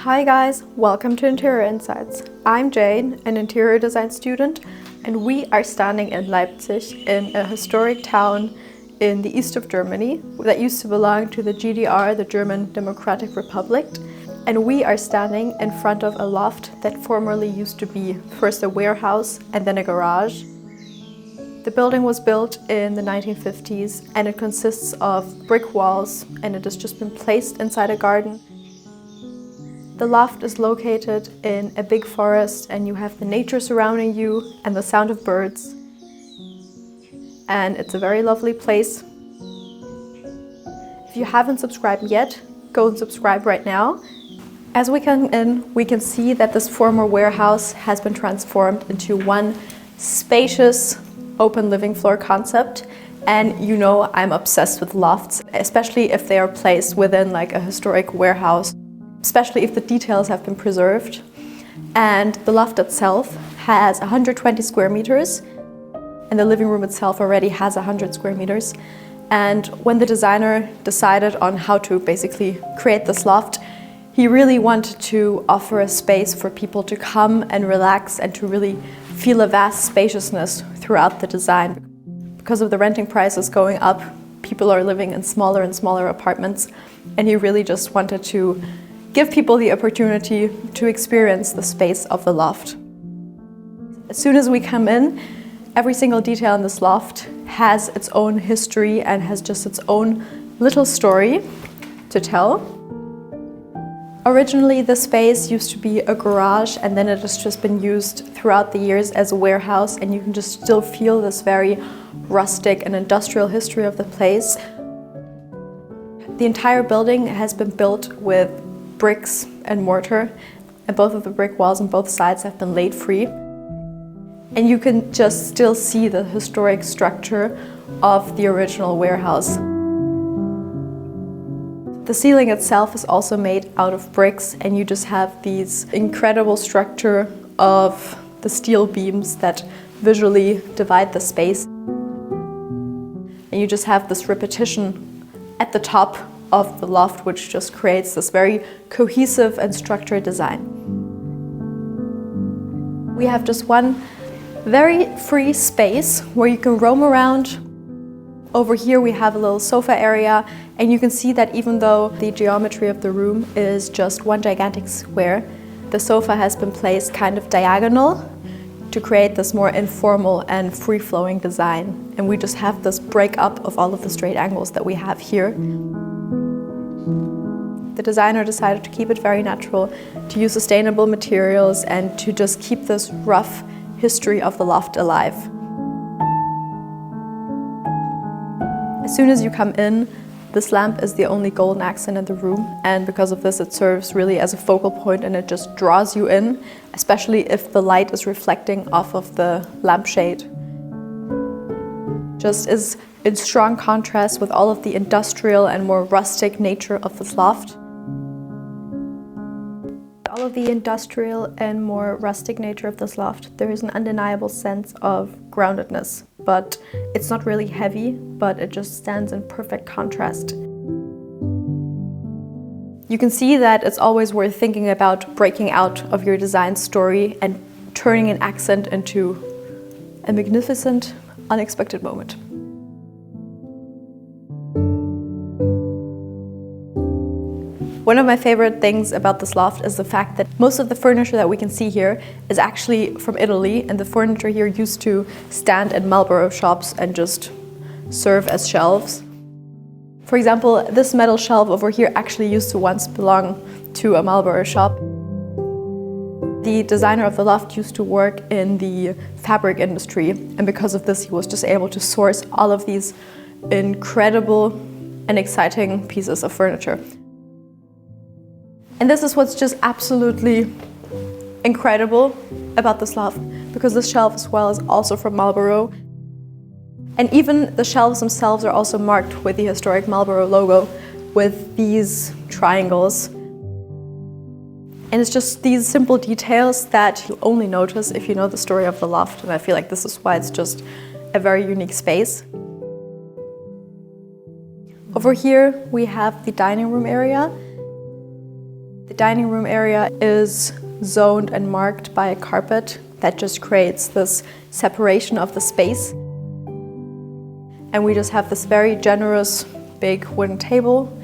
Hi guys, welcome to Interior Insights. I'm Jane, an interior design student, and we are standing in Leipzig in a historic town in the east of Germany that used to belong to the GDR, the German Democratic Republic. And we are standing in front of a loft that formerly used to be first a warehouse and then a garage. The building was built in the 1950s and it consists of brick walls and it has just been placed inside a garden. The loft is located in a big forest and you have the nature surrounding you and the sound of birds. And it's a very lovely place. If you haven't subscribed yet, go and subscribe right now. As we come in, we can see that this former warehouse has been transformed into one spacious open living floor concept. And you know I'm obsessed with lofts, especially if they are placed within like a historic warehouse, especially if the details have been preserved. And the loft itself has 120 square meters and the living room itself already has 100 square meters. And when the designer decided on how to basically create this loft, he really wanted to offer a space for people to come and relax and to really feel a vast spaciousness throughout the design. Because of the renting prices going up, people are living in smaller and smaller apartments, and he really just wanted to give people the opportunity to experience the space of the loft. As soon as we come in, every single detail in this loft has its own history and has just its own little story to tell. Originally, this space used to be a garage and then it has just been used throughout the years as a warehouse, and you can just still feel this very rustic and industrial history of the place. The entire building has been built with bricks and mortar, and both of the brick walls on both sides have been laid free. And you can just still see the historic structure of the original warehouse. The ceiling itself is also made out of bricks, and you just have these incredible structure of the steel beams that visually divide the space. And you just have this repetition at the top of the loft, which just creates this very cohesive and structured design. We have just one very free space where you can roam around. Over here we have a little sofa area, and you can see that even though the geometry of the room is just one gigantic square, the sofa has been placed kind of diagonal to create this more informal and free-flowing design. And we just have this break-up of all of the straight angles that we have here. The designer decided to keep it very natural, to use sustainable materials, and to just keep this rough history of the loft alive. As soon as you come in, this lamp is the only golden accent in the room, and because of this it serves really as a focal point and it just draws you in, especially if the light is reflecting off of the lampshade. Just is in strong contrast with all of the industrial and more rustic nature of this loft. All of the industrial and more rustic nature of this loft, there is an undeniable sense of groundedness, but it's not really heavy, but it just stands in perfect contrast. You can see that it's always worth thinking about breaking out of your design story and turning an accent into a magnificent, unexpected moment. One of my favorite things about this loft is the fact that most of the furniture that we can see here is actually from Italy, and the furniture here used to stand at Malboro shops and just serve as shelves. For example, this metal shelf over here actually used to once belong to a Malboro shop. The designer of the loft used to work in the fabric industry, and because of this he was just able to source all of these incredible and exciting pieces of furniture. And this is what's just absolutely incredible about this loft, because this shelf as well is also from Malboro. And even the shelves themselves are also marked with the historic Malboro logo with these triangles. And it's just these simple details that you'll only notice if you know the story of the loft, and I feel like this is why it's just a very unique space. Over here we have the dining room area. The dining room area is zoned and marked by a carpet that just creates this separation of the space. And we just have this very generous big wooden table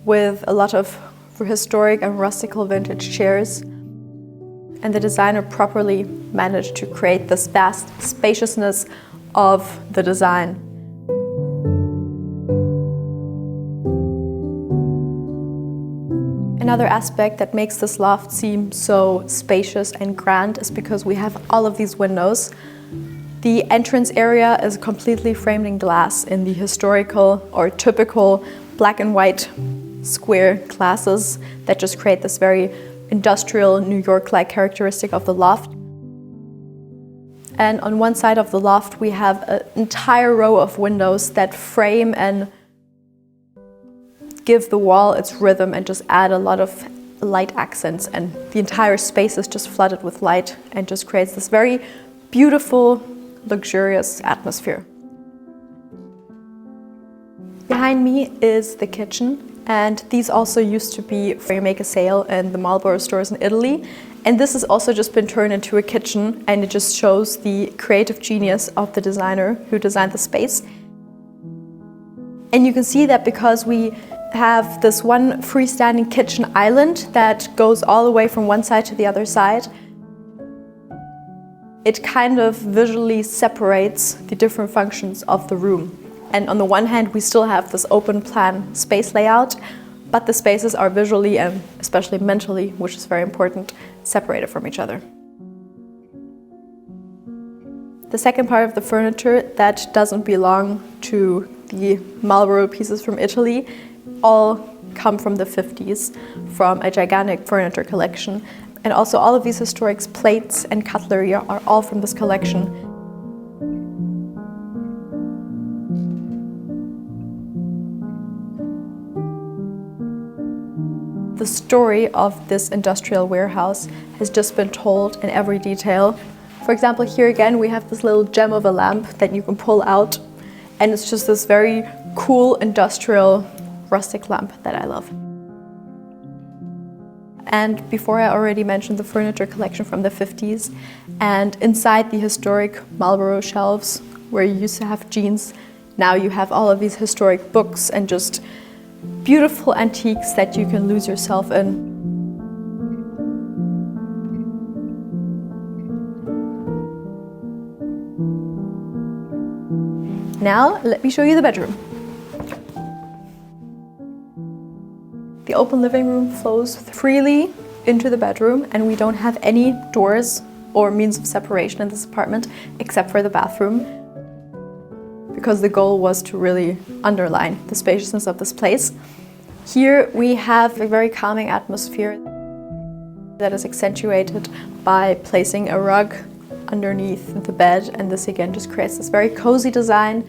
with a lot of historic and rustical vintage chairs. And the designer properly managed to create this vast spaciousness of the design. Another aspect that makes this loft seem so spacious and grand is because we have all of these windows. The entrance area is completely framed in glass in the historical or typical black and white square glasses that just create this very industrial New York-like characteristic of the loft. And on one side of the loft we have an entire row of windows that frame and give the wall its rhythm and just add a lot of light accents, and the entire space is just flooded with light and just creates this very beautiful, luxurious atmosphere. Behind me is the kitchen, and these also used to be where you make a sale in the Malboro stores in Italy, and this has also just been turned into a kitchen, and it just shows the creative genius of the designer who designed the space. And you can see that because we have this one freestanding kitchen island that goes all the way from one side to the other side, it kind of visually separates the different functions of the room. And on the one hand, we still have this open plan space layout, but the spaces are visually and especially mentally, which is very important, separated from each other. The second part of the furniture that doesn't belong to the Malboro pieces from Italy all come from the 50s, from a gigantic furniture collection. And also all of these historic plates and cutlery are all from this collection. The story of this industrial warehouse has just been told in every detail. For example, here again we have this little gem of a lamp that you can pull out, and it's just this very cool industrial rustic lamp that I love. And before, I already mentioned the furniture collection from the 50s, and inside the historic Malboro shelves where you used to have jeans, now you have all of these historic books and just beautiful antiques that you can lose yourself in. Now let me show you the bedroom. The open living room flows freely into the bedroom, and we don't have any doors or means of separation in this apartment except for the bathroom, because the goal was to really underline the spaciousness of this place. Here we have a very calming atmosphere that is accentuated by placing a rug underneath the bed, and this again just creates this very cozy design.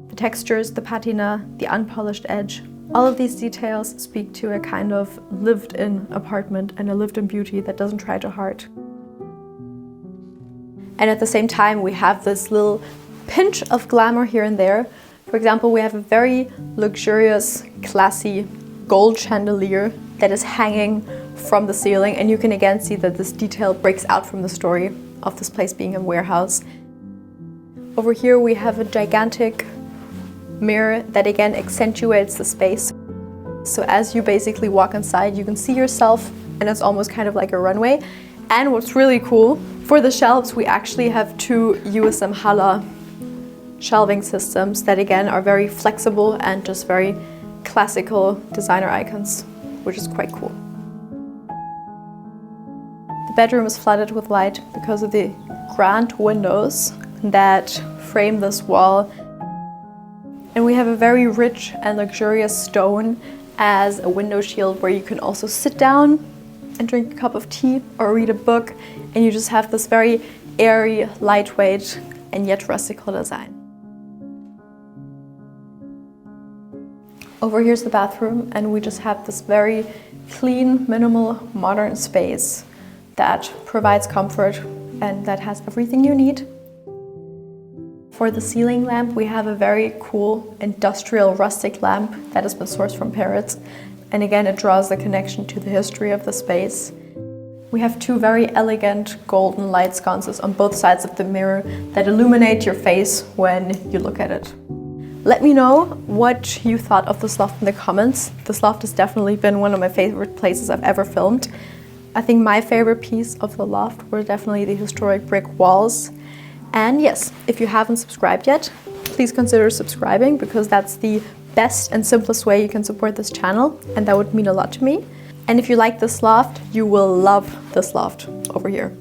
The textures, the patina, the unpolished edge, all of these details speak to a kind of lived-in apartment and a lived-in beauty that doesn't try too hard. And at the same time, we have this little pinch of glamour here and there. For example, we have a very luxurious, classy gold chandelier that is hanging from the ceiling, and you can again see that this detail breaks out from the story of this place being a warehouse. Over here we have a gigantic mirror that again accentuates the space. So as you basically walk inside, you can see yourself, and it's almost kind of like a runway. And what's really cool, for the shelves we actually have two USM Haller shelving systems that again are very flexible and just very classical designer icons, which is quite cool. The bedroom is flooded with light because of the grand windows that frame this wall. And we have a very rich and luxurious stone as a window shield where you can also sit down and drink a cup of tea or read a book, and you just have this very airy, lightweight and yet rustical design. Over here's the bathroom, and we just have this very clean, minimal, modern space that provides comfort and that has everything you need. For the ceiling lamp, we have a very cool industrial rustic lamp that has been sourced from Paris. And again, it draws the connection to the history of the space. We have two very elegant golden light sconces on both sides of the mirror that illuminate your face when you look at it. Let me know what you thought of this loft in the comments. This loft has definitely been one of my favorite places I've ever filmed. I think my favorite piece of the loft were definitely the historic brick walls. And yes, if you haven't subscribed yet, please consider subscribing, because that's the best and simplest way you can support this channel, and that would mean a lot to me. And if you like this loft, you will love this loft over here.